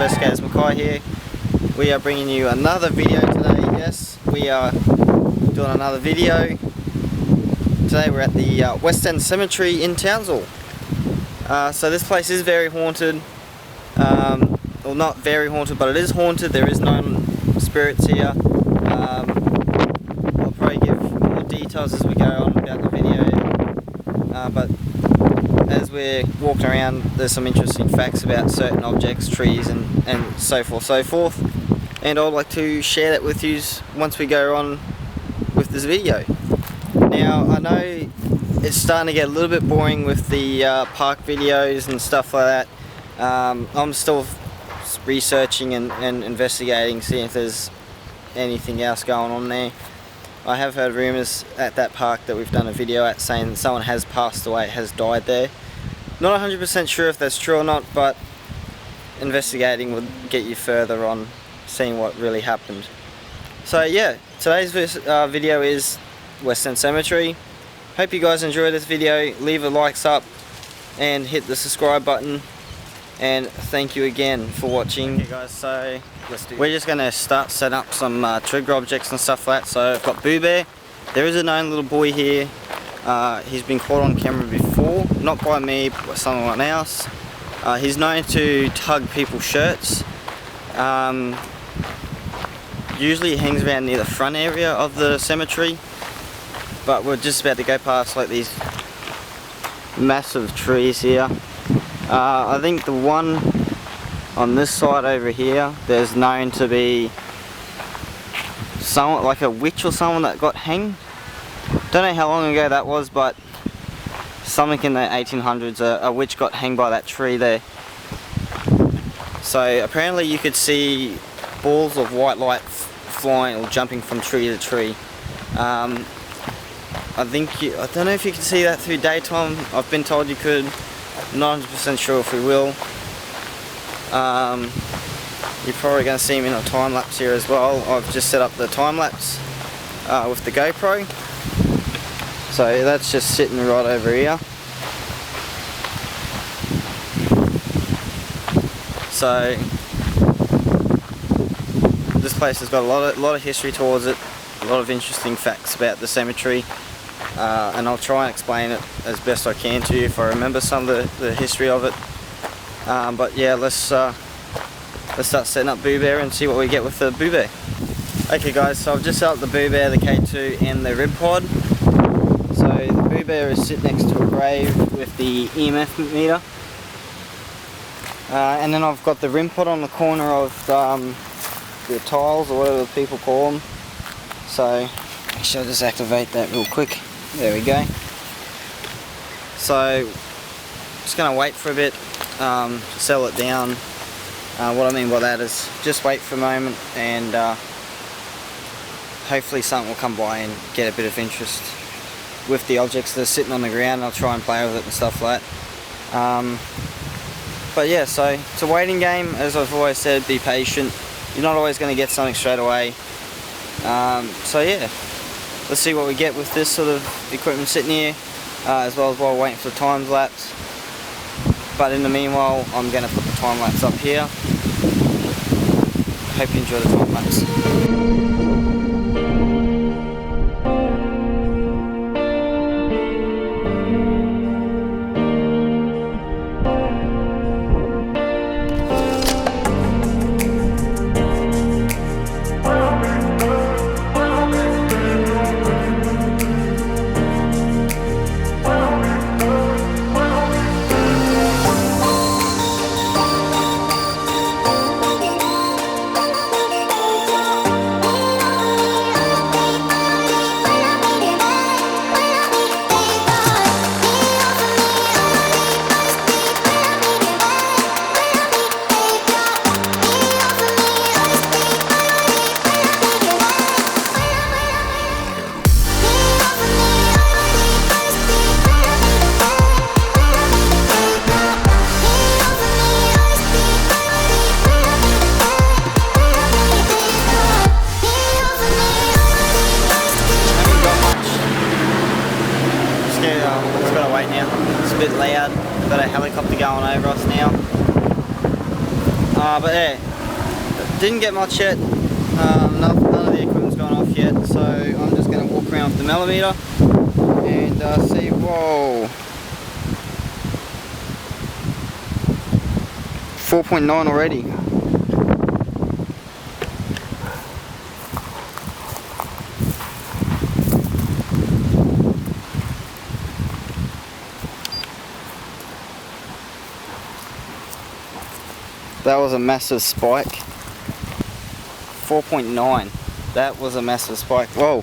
Investigators Mackay here. We are bringing you another video today. Yes, we are doing another video. Today we're at the West End Cemetery in Townsville. So this place is very haunted. Well, not very haunted, but it is haunted. There is known spirits here. I'll probably give more details as we go on about the video. But as we're walking around, there's some interesting facts about certain objects, trees, and so forth. And I'd like to share that with you once we go on with this video. Now, I know it's starting to get a little bit boring with the park videos and stuff like that. I'm still researching and investigating, seeing if there's anything else going on there. I have heard rumours at that park that we've done a video at saying that someone has passed away, has died there. Not 100% sure if that's true or not, but investigating would get you further on seeing what really happened. So yeah, today's video is West End Cemetery. Hope you guys enjoy this video. Leave a likes up and hit the subscribe button. And thank you again for watching. Okay guys, so we're just going to start setting up some trigger objects and stuff like that. So I've got Boo Bear. There is a known little boy here. He's been caught on camera before, not by me, but by someone else. He's known to tug people's shirts. Usually he hangs around near the front area of the cemetery, but we're just about to go past like these massive trees here. I think the one on this side over here, there's known to be someone, like a witch or someone that got hanged. Don't know how long ago that was, but something in the 1800s, a witch got hanged by that tree there. So apparently you could see balls of white light flying or jumping from tree to tree. I don't know if you can see that through daytime. I've been told you could. Not 100% sure if we will. You're probably going to see me in a time lapse here as well. I've just set up the time lapse with the GoPro. So that's just sitting right over here. So this place has got a lot of history towards it, a lot of interesting facts about the cemetery. And I'll try and explain it as best I can to you if I remember some of the history of it. But yeah, let's start setting up Boo Bear and see what we get with the Boo Bear. Okay guys, so I've just set up the Boo Bear, the K2 and the rib pod. So the Boo Bear is sitting next to a grave with the EMF meter. And then I've got the rim pod on the corner of the tiles, or whatever people call them. So actually I'll just activate that real quick. There we go. So just going to wait for a bit, settle it down. What I mean by that is just wait for a moment, and hopefully something will come by and get a bit of interest with the objects that are sitting on the ground. I'll try and play with it and stuff like that. But yeah, so it's a waiting game. As I've always said, be patient. You're not always going to get something straight away. So yeah, let's see what we get with this sort of equipment sitting here, as well as while waiting for the time lapse. But in the meanwhile, I'm going to put the time lapse up here. Hope you enjoy the time lapse. It's a bit loud. We've got a helicopter going over us now. But yeah, didn't get much yet. None of the equipment's gone off yet, so I'm just going to walk around with the millimeter and see. Whoa, 4.9 already. That was a massive spike. 4.9. That was a massive spike. Whoa.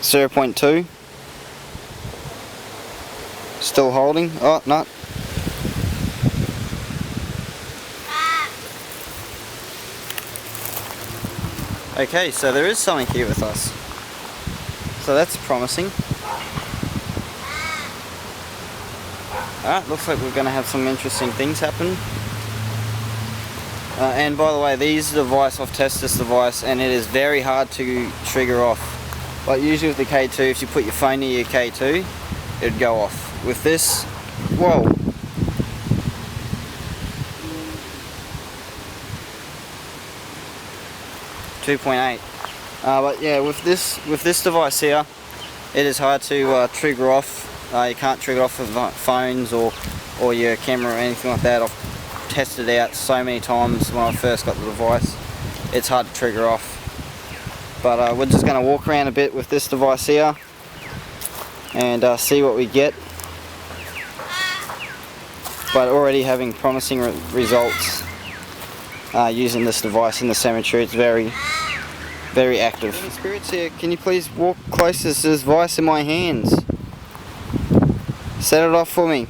0.2. Still holding. Oh, no. Okay, so there is something here with us. So that's promising. Alright, looks like we're going to have some interesting things happen. And by the way, these device, I've tested this device and it is very hard to trigger off. Like usually with the K2, if you put your phone near your K2, it'd go off. With this, whoa. .8. But yeah, with this device here, it is hard to trigger off. You can't trigger off with phones or your camera or anything like that. I've tested it out so many times when I first got the device. It's hard to trigger off. But we're just going to walk around a bit with this device here and see what we get. But already having promising results using this device in the cemetery. It's very, very active. Spirits here, can you please walk closer to this device in my hands? Set it off for me.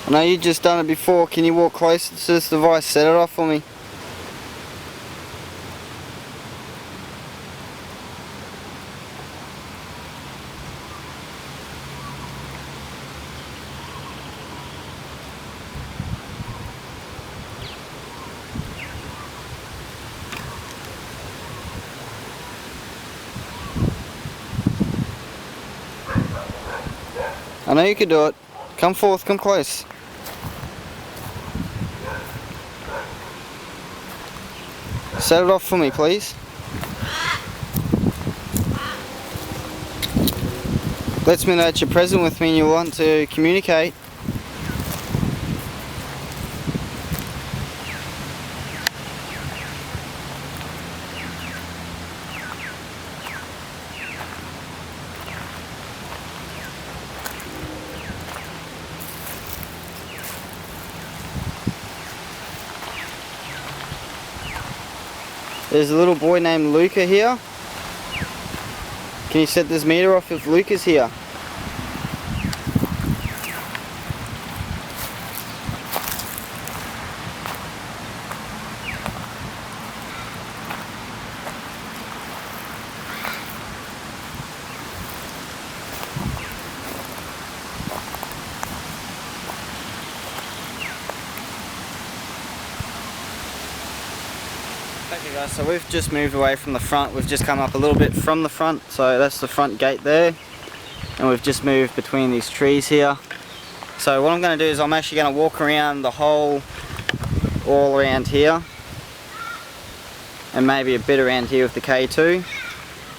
I know you've just done it before. Can you walk closer to this device? Set it off for me. I know you can do it. Come forth, come close. Set it off for me, please. Lets me know that you're present with me and you want to communicate. There's a little boy named Luca here. Can you set this meter off if Luca's here? Okay guys, so we've just moved away from the front. We've just come up a little bit from the front, so that's the front gate there, and we've just moved between these trees here. So what I'm going to do is I'm actually going to walk around the whole, all around here, and maybe a bit around here with the K2.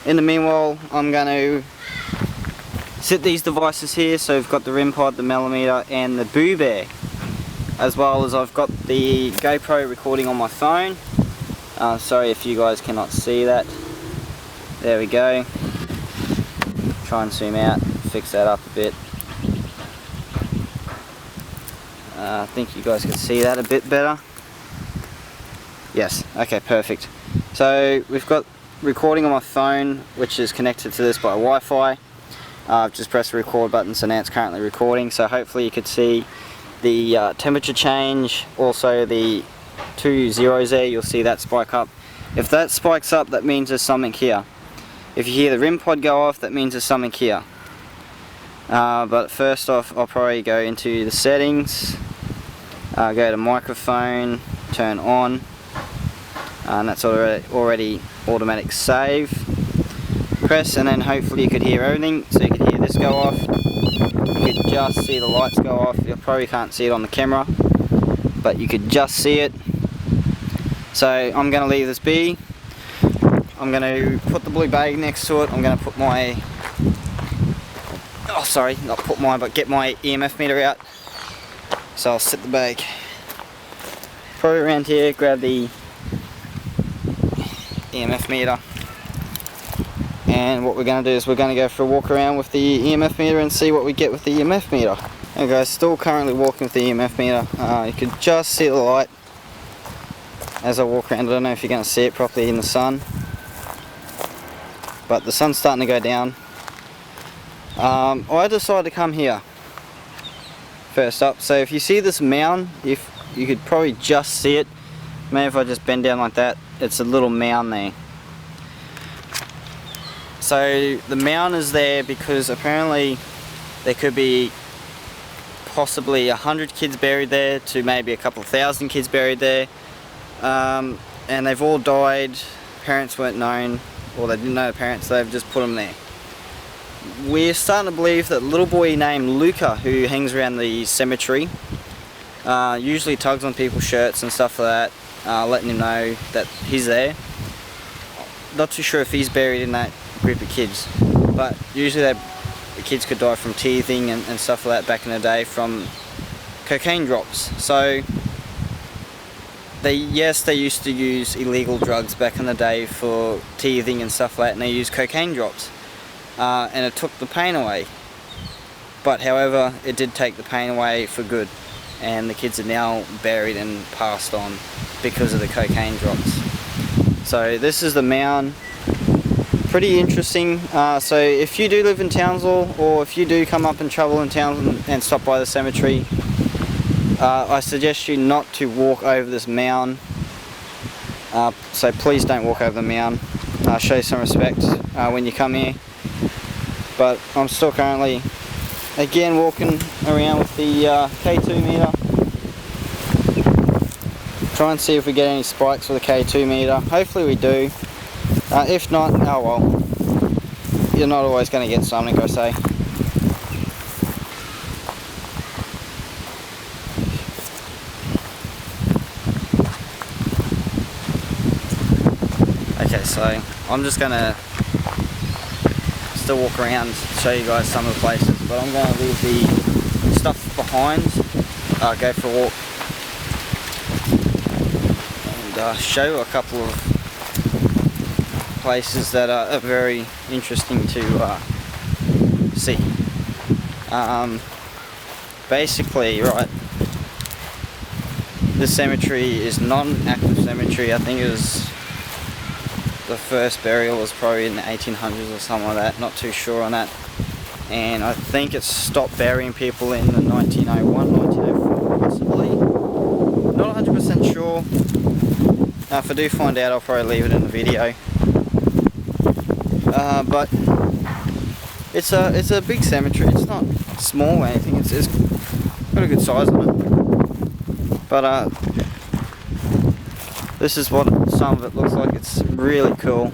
In the meanwhile, I'm going to set these devices here. So we've got the REM pod, the millimeter, and the Boo Bear, as well as I've got the GoPro recording on my phone. Sorry if you guys cannot see that. There we go. Try and zoom out, fix that up a bit. I think you guys can see that a bit better. Yes, okay, perfect. So we've got recording on my phone, which is connected to this by Wi-Fi. I've just pressed the record button, so now it's currently recording. So hopefully you could see the temperature change, also the 2 zeros there. You'll see that spike up. If that spikes up, that means there's something here. If you hear the REM pod go off, that means there's something here. But first off, I'll probably go into the settings, go to microphone, turn on, and that's already automatic save. Press, and then hopefully you could hear everything. So you could hear this go off, you could just see the lights go off. You probably can't see it on the camera, but you could just see it. So I'm going to leave this be. I'm going to put the blue bag next to it. I'm going to put my, oh sorry, not put my, but get my EMF meter out. So I'll set the bag probably around here, grab the EMF meter, and what we're going to do is we're going to go for a walk around with the EMF meter and see what we get with the EMF meter. Okay guys, still currently walking with the EMF meter. You could just see the light as I walk around. I don't know if you're going to see it properly in the sun, but the sun's starting to go down. I decided to come here first up. So if you see this mound, if you could probably just see it, maybe if I just bend down like that, it's a little mound there. So the mound is there because apparently there could be possibly 100 kids buried there to maybe a couple thousand kids buried there, and they've all died. Parents weren't known, or they didn't know the parents, so they've just put them there. We're starting to believe that a little boy named Luca, who hangs around the cemetery, usually tugs on people's shirts and stuff like that, letting them know that he's there. Not too sure if he's buried in that group of kids, but usually the kids could die from teething and stuff like that back in the day from cocaine drops. So they used to use illegal drugs back in the day for teething and stuff like that, and they used cocaine drops, and it took the pain away. But however, it did take the pain away for good, and the kids are now buried and passed on because of the cocaine drops. So this is the mound. Pretty interesting. So if you do live in Townsville, or if you do come up and travel in Townsville and stop by the cemetery, I suggest you not to walk over this mound. So please don't walk over the mound. Show some respect when you come here. But I'm still currently again walking around with the K2 meter. Try and see if we get any spikes with the K2 meter. Hopefully we do. If not, oh well. You're not always going to get something, I say. Okay, so I'm just going to still walk around, show you guys some of the places, but I'm going to leave the stuff behind, go for a walk, and show you a couple of places that are very interesting to see. Basically, right, this cemetery is not an active cemetery. I think it was the first burial was probably in the 1800s or something like that, not too sure on that, and I think it stopped burying people in the 1901, 1904 possibly, not 100% sure. If I do find out, I'll probably leave it in the video. But it's a big cemetery. It's not small or anything. It's got a good size on it. But this is what some of it looks like. It's really cool.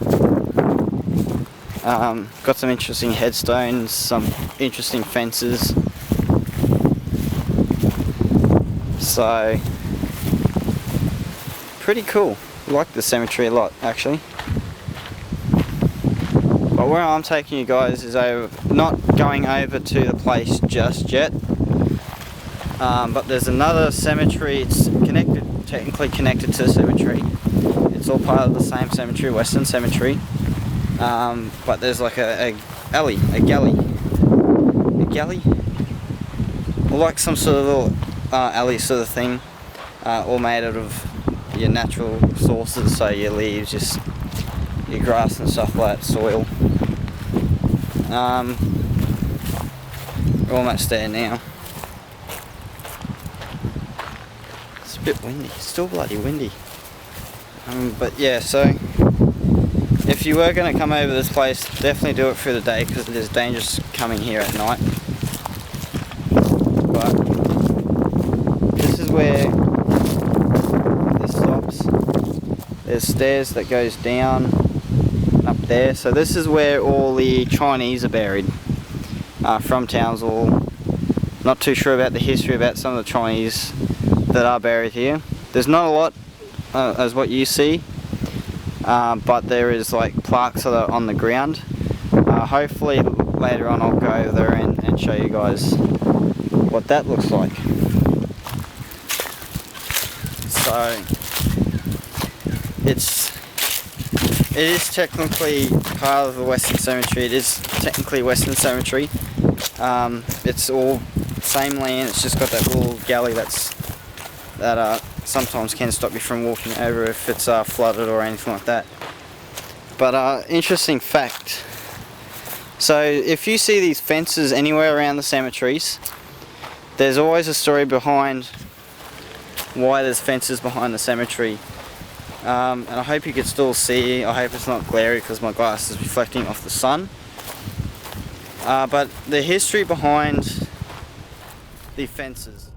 Got some interesting headstones, some interesting fences. So pretty cool. I like the cemetery a lot, actually. But where I'm taking you guys is over, not going over to the place just yet, but there's another cemetery. It's technically connected to the cemetery. It's all part of the same cemetery, Western Cemetery, but there's like a galley, or like some sort of little alley sort of thing, all made out of your natural sources, so your leaves, just your grass and stuff like that, soil. We're almost there now. It's a bit windy, it's still bloody windy. But yeah, so if you were going to come over this place, definitely do it through the day, because it is dangerous coming here at night. But this is where this stops. There's stairs that goes down up there. So this is where all the Chinese are buried, from Townsville, Not too sure about the history about some of the Chinese that are buried here. There's not a lot as what you see, but there is like plaques that are on the ground. Hopefully later on I'll go over there and show you guys what that looks like. So it is technically part of the Western Cemetery. It is technically Western Cemetery. It's all same land. It's just got that little galley that sometimes can stop you from walking over if it's flooded or anything like that. But interesting fact. So if you see these fences anywhere around the cemeteries, there's always a story behind why there's fences behind the cemetery. And I hope you can still see. I hope it's not glary because my glass is reflecting off the sun. But the history behind the fences.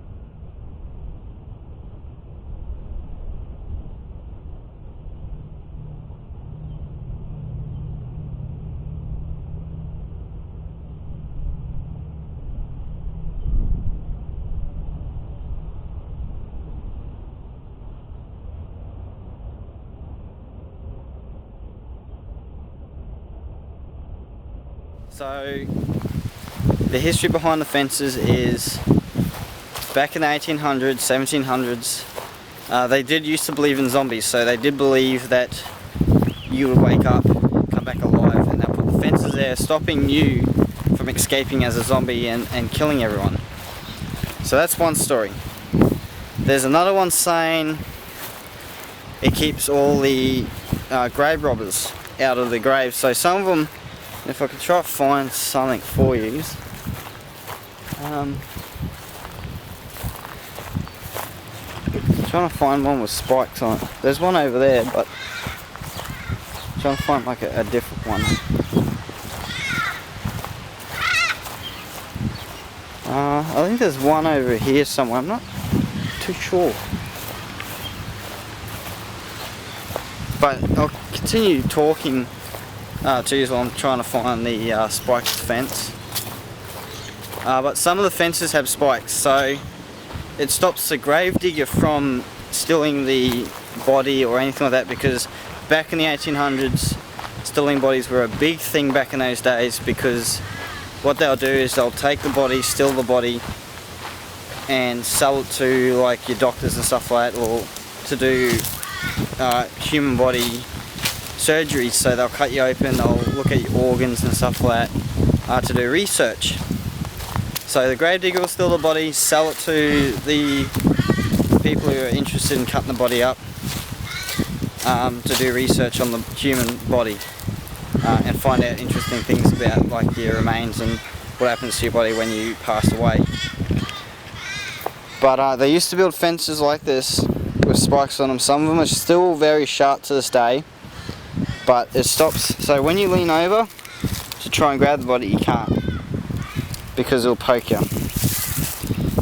So the history behind the fences is back in the 1800s, 1700s, they did used to believe in zombies, so they did believe that you would wake up, come back alive, and they'll put the fences there stopping you from escaping as a zombie and killing everyone. So that's one story. There's another one saying it keeps all the grave robbers out of the graves. So some of them, if I could try to find something for you, trying to find one with spikes on it. There's one over there, but I'm trying to find like a different one. I think there's one over here somewhere. I'm not too sure, but I'll continue talking to you while I'm trying to find the spiked fence. But some of the fences have spikes, so it stops the gravedigger from stealing the body or anything like that, because back in the 1800s stealing bodies were a big thing back in those days, because what they'll do is they'll take the body, steal the body and sell it to like your doctors and stuff like that, or to do human body surgeries. So they'll cut you open, they'll look at your organs and stuff like that to do research. So the gravedigger will steal the body, sell it to the people who are interested in cutting the body up to do research on the human body and find out interesting things about like your remains and what happens to your body when you pass away. But they used to build fences like this with spikes on them. Some of them are still very sharp to this day, but it stops. So when you lean over to try and grab the body, you can't, because it'll poke you.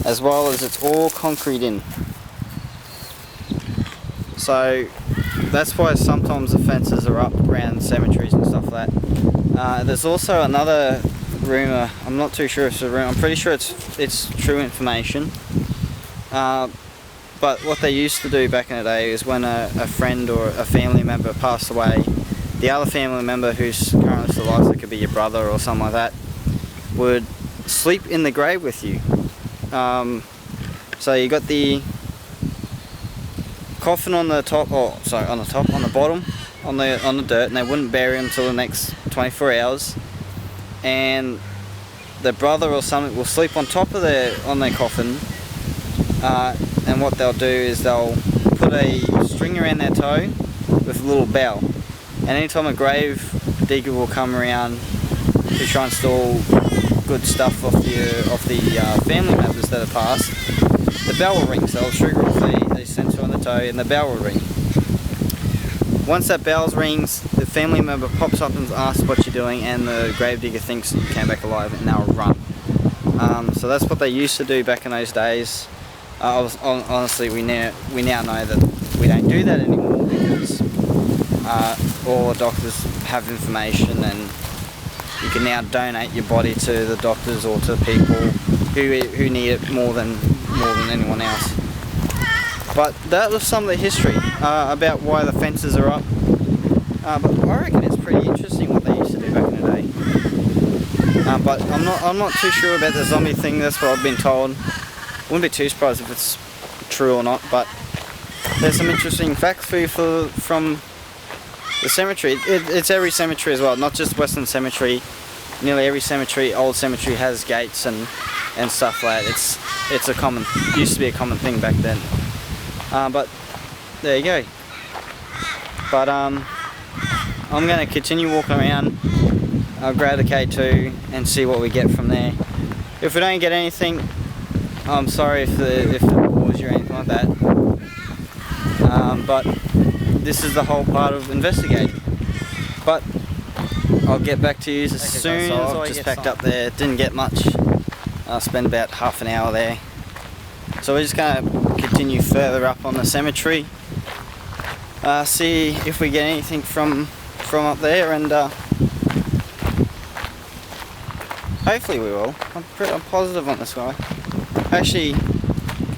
As well as it's all concrete in. So that's why sometimes the fences are up around cemeteries and stuff like that. There's also another rumour, I'm not too sure if it's a rumour, I'm pretty sure it's true information. But what they used to do back in the day is when a friend or a family member passed away, the other family member who's currently still alive, so it could be your brother or something like that, would sleep in the grave with you. So you got the coffin on the top, on the bottom, on the dirt, and they wouldn't bury him until the next 24 hours. And the brother or something will sleep on top of their coffin, and what they'll do is they'll put a string around their toe with a little bell. And anytime a grave digger will come around to try and steal good stuff off the family members that have passed, the bell will ring. So they'll trigger off the sensor on the toe and the bell will ring. Once that bell rings, the family member pops up and asks what you're doing, and the gravedigger thinks you came back alive and they'll run. So that's what they used to do back in those days. Honestly, we now know that we don't do that anymore, because all the doctors have information, and you can now donate your body to the doctors or to people who need it more than anyone else. But that was some of the history about why the fences are up. But I reckon it's pretty interesting what they used to do back in the day. But I'm not too sure about the zombie thing. That's what I've been told. Wouldn't be too surprised if it's true or not. But there's some interesting facts for you from the cemetery. It's every cemetery as well, not just Western Cemetery. Nearly every cemetery, old cemetery, has gates and stuff like that. It's used to be a common thing back then. But there you go. But I'm going to continue walking around. I'll grab the K2 and see what we get from there. If we don't get anything, I'm sorry if it bores you or anything like that. But this is the whole part of investigating. But I'll get back to you as soon as I just packed up there. Didn't get much. I spent about half an hour there. So we're just going to continue further up on the cemetery. See if we get anything from up there, and hopefully we will. I'm positive on this guy. Actually,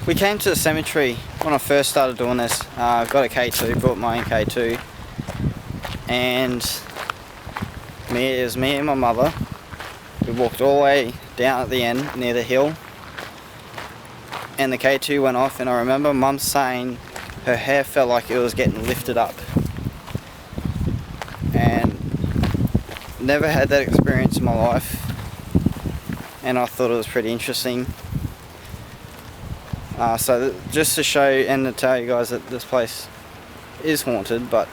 we came to the cemetery when I first started doing this. I got a K2, bought my own K2, and it was me and my mother. We walked all the way down at the end near the hill, and the K2 went off, and I remember Mum saying her hair felt like it was getting lifted up, and never had that experience in my life, and I thought it was pretty interesting. So just to show and to tell you guys that this place is haunted, but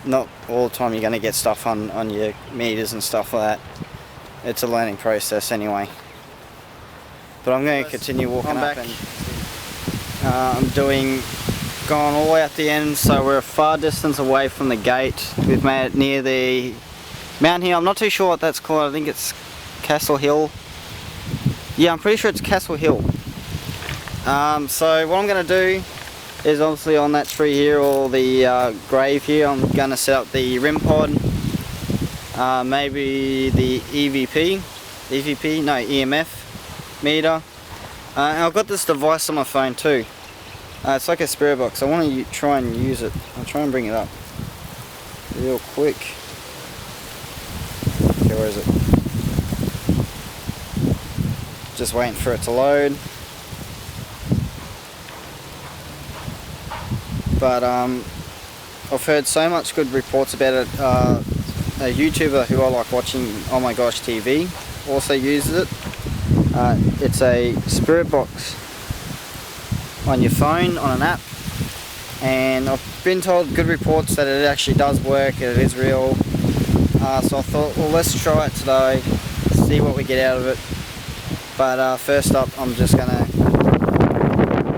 not all the time you're going to get stuff on your meters and stuff like that. It's a learning process anyway. But I'm going to continue walking up, and I'm going all the way at the end, so we're a far distance away from the gate. We've made it near the mountain here. I'm not too sure what that's called. I think it's Castle Hill. Yeah, I'm pretty sure it's Castle Hill. So what I'm going to do is, obviously on that tree here, or the grave here, I'm going to set up the REM pod, maybe the EMF meter, and I've got this device on my phone too. It's like a spirit box. I want to try and use it. I'll try and bring it up real quick. Okay, where is it? Just waiting for it to load. But I've heard so much good reports about it. A YouTuber who I like watching, Oh My Gosh TV, also uses it. It's a spirit box on your phone, on an app, and I've been told good reports that it actually does work, and it is real. So I thought, well, let's try it today, see what we get out of it. But first up, I'm just gonna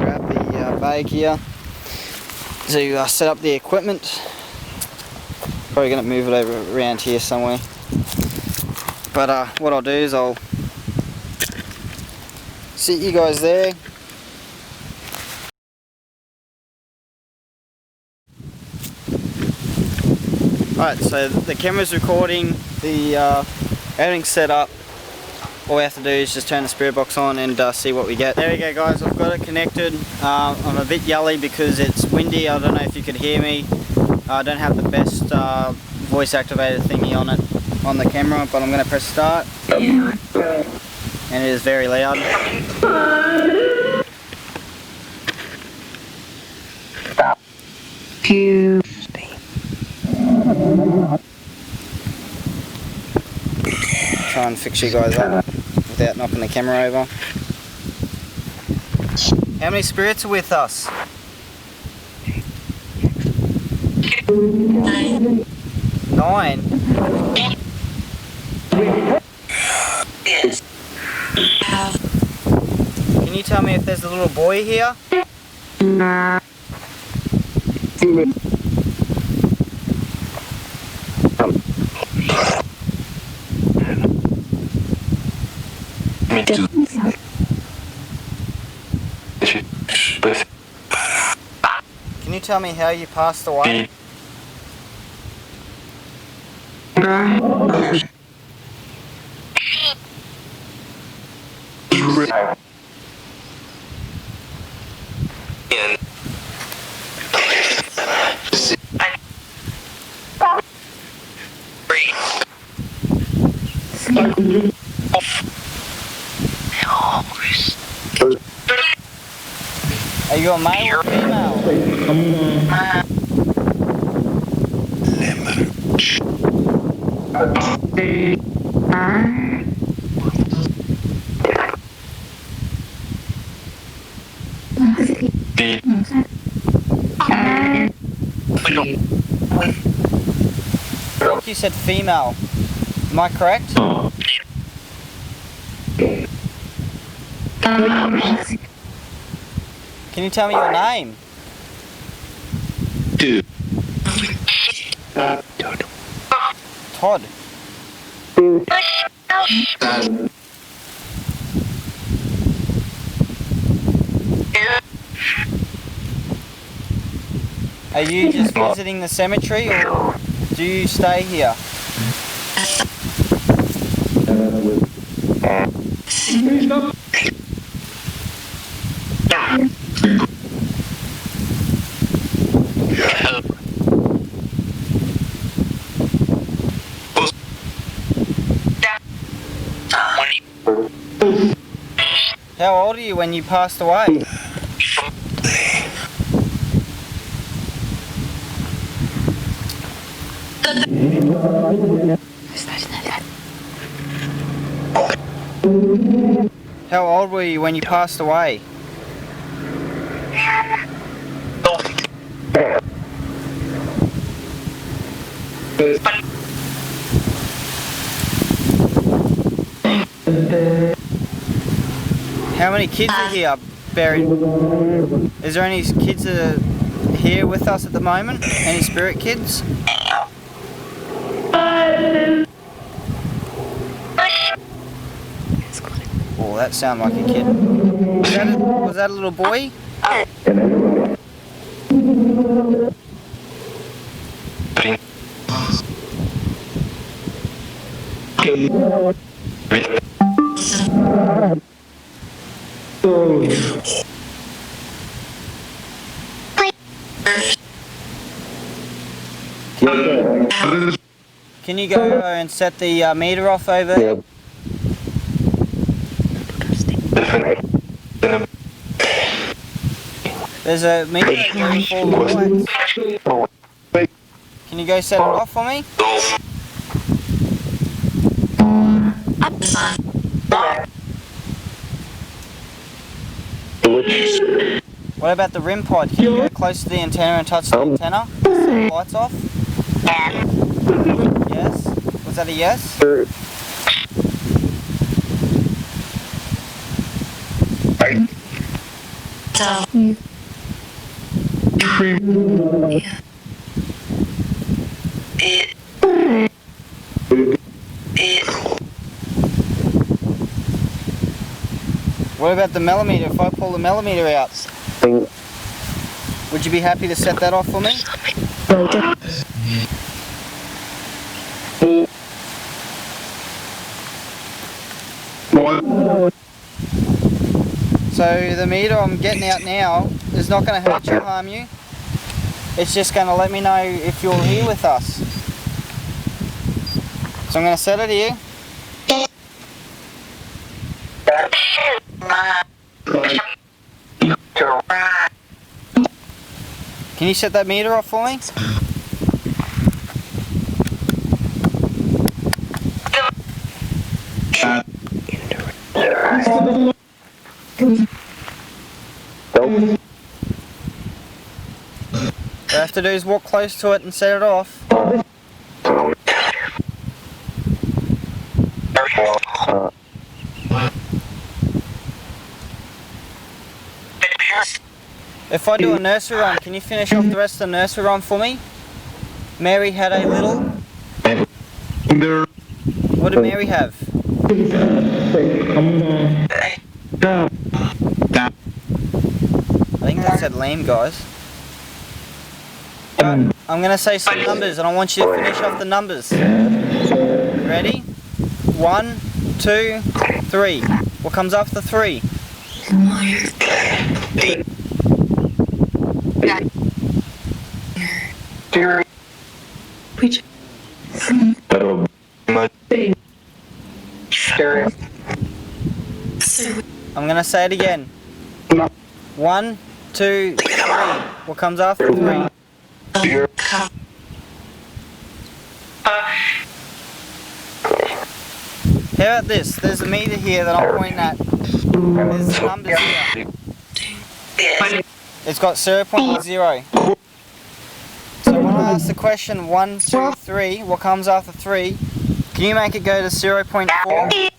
grab the bag here to set up the equipment. Probably gonna move it over around here somewhere. But what I'll do is I'll sit you guys there. Alright, so the camera's recording, everything's set up. All we have to do is just turn the spirit box on and see what we get. There we go guys, I've got it connected. I'm a bit yelly because it's windy. I don't know if you could hear me. I don't have the best voice activated thingy on the camera, but I'm going to press start. And it is very loud. Stop. Try and fix you guys up without knocking the camera over. How many spirits are with us? 9. Can you tell me if there's a little boy here? Can you tell me how you passed away? Are you a male or female? You said female. Am I correct? Can you tell me your name? Todd. Are you just visiting the cemetery or do you stay here? How old are you when you passed away? How old were you when you passed away? How many kids are here buried? Is there any kids that are here with us at the moment? Any spirit kids? Oh, that sounded like a kid. Was that a little boy? Can you go and set the meter off over there? There's a meter going forward. Can you go set it off for me? What about the REM pod? Can you go close to the antenna and touch the antenna? Set the lights off? Yes? Was that a yes? What about the millimeter? If I pull the millimeter out, would you be happy to set that off for me? So the meter I'm getting out now is not going to hurt you or harm you. It's just going to let me know if you're here with us. So I'm going to set it here. Can you set that meter off for me? All I have to do is walk close to it and set it off. If I do a nursery run, can you finish off the rest of the nursery run for me? Mary had a little... What did Mary have? I think that said lame, guys. I'm going to say some numbers and I want you to finish off the numbers. Ready? 1, 2, 3. What comes after 3? Which? I'm gonna say it again. 1, 2, 3. What comes after 3? How about this? There's a meter here that I'm pointing at. There's the numbers here. It's got 0.0. So when I ask the question 1, 2, 3, what comes after 3? Can you make it go to 0.4?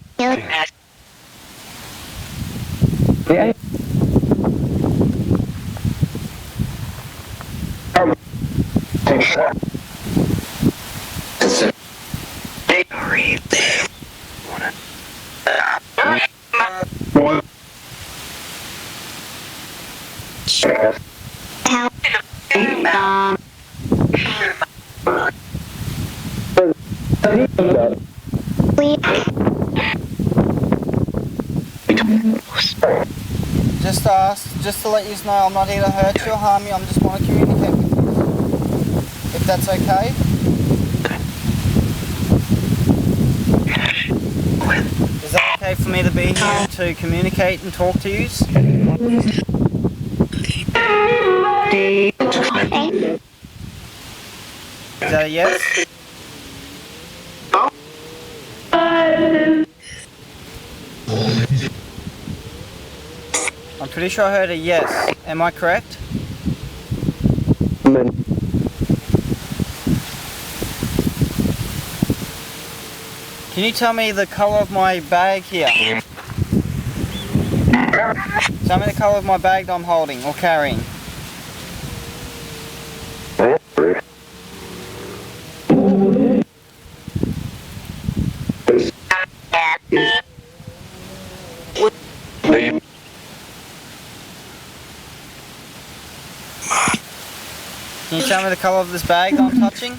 Just to let you know, I'm not here to hurt you or harm you, I'm just want to communicate with you. If that's okay? Is that okay for me to be here to communicate and talk to you? Is that a yes? I'm pretty sure I heard a yes. Am I correct? Can you tell me the colour of my bag here? Tell me the colour of my bag that I'm holding or carrying. Can you tell me the colour of this bag that I'm touching?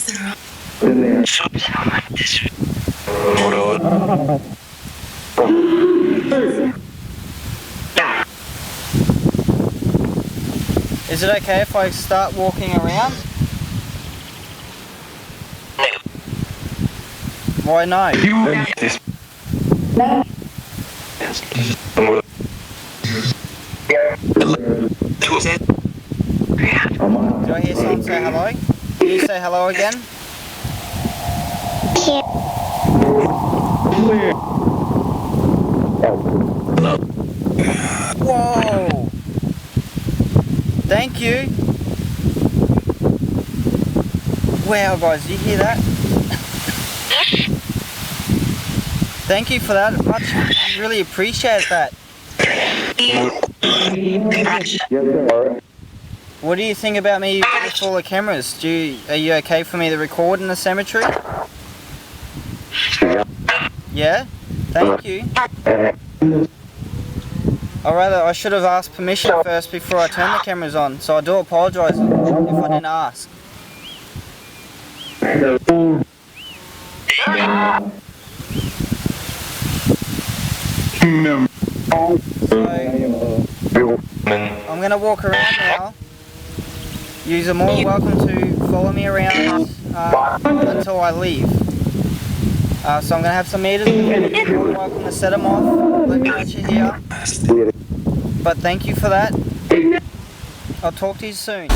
Is it okay if I start walking around? Why no? Do I hear someone say hello? Can you say hello again? Whoa! Thank you! Wow guys, did you hear that? Thank you for that, much, really appreciate that. What do you think about me with all the cameras? Are you okay for me to record in the cemetery? Yeah? Thank you. I should have asked permission first before I turned the cameras on, so I do apologise if I didn't ask. So, I'm going to walk around now. You're more welcome to follow me around until I leave. So I'm going to have some meters. You're more welcome to set them off. Let me know you're here. But thank you for that. I'll talk to you soon.